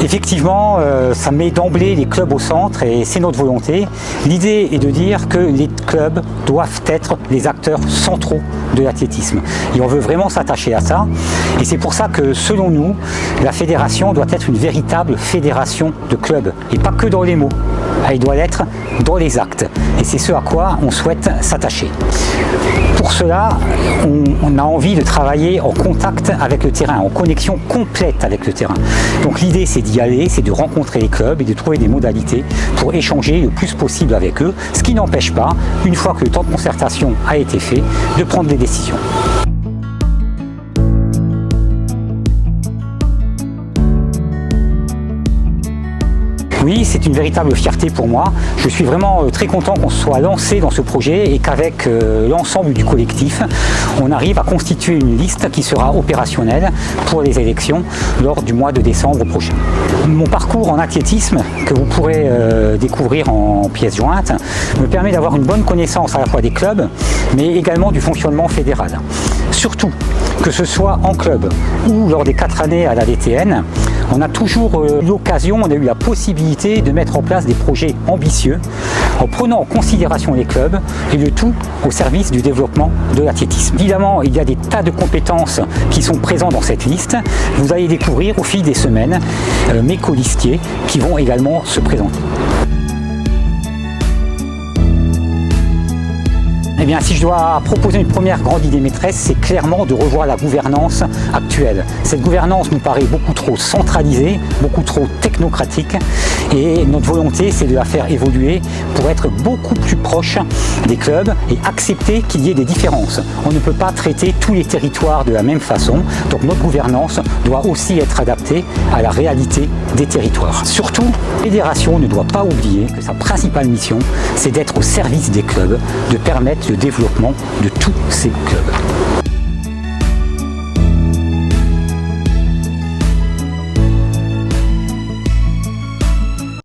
Effectivement, ça met d'emblée les clubs au centre et c'est notre volonté. L'idée est de dire que les clubs doivent être les acteurs centraux de l'athlétisme. Et on veut vraiment s'attacher à ça. Et c'est pour ça que, selon nous, la fédération doit être une véritable fédération de clubs. Et pas que dans les mots. Elle doit l'être dans les actes. Et c'est ce à quoi on souhaite s'attacher. Pour cela, on a envie de travailler en contact avec le terrain, en connexion complète avec le terrain. Donc l'idée, c'est d'y aller, c'est de rencontrer les clubs et de trouver des modalités pour échanger le plus possible avec eux, ce qui n'empêche pas, une fois que le temps de concertation a été fait, de prendre des décisions. Oui, c'est une véritable fierté pour moi. Je suis vraiment très content qu'on se soit lancé dans ce projet et qu'avec l'ensemble du collectif, on arrive à constituer une liste qui sera opérationnelle pour les élections lors du mois de décembre prochain. Mon parcours en athlétisme, que vous pourrez découvrir en pièces jointes, me permet d'avoir une bonne connaissance à la fois des clubs, mais également du fonctionnement fédéral. Surtout, que ce soit en club ou lors des 4 années à la DTN, on a toujours eu l'occasion, on a eu la possibilité de mettre en place des projets ambitieux en prenant en considération les clubs et le tout au service du développement de l'athlétisme. Évidemment, il y a des tas de compétences qui sont présentes dans cette liste. Vous allez découvrir au fil des semaines mes colistiers qui vont également se présenter. Eh bien, si je dois proposer une première grande idée maîtresse, c'est clairement de revoir la gouvernance actuelle. Cette gouvernance nous paraît beaucoup trop centralisée, beaucoup trop technocratique, et notre volonté, c'est de la faire évoluer pour être beaucoup plus proche des clubs et accepter qu'il y ait des différences. On ne peut pas traiter tous les territoires de la même façon, donc notre gouvernance doit aussi être adaptée à la réalité des territoires. Surtout, la fédération ne doit pas oublier que sa principale mission, c'est d'être au service des clubs, de permettre le développement de tous ces clubs.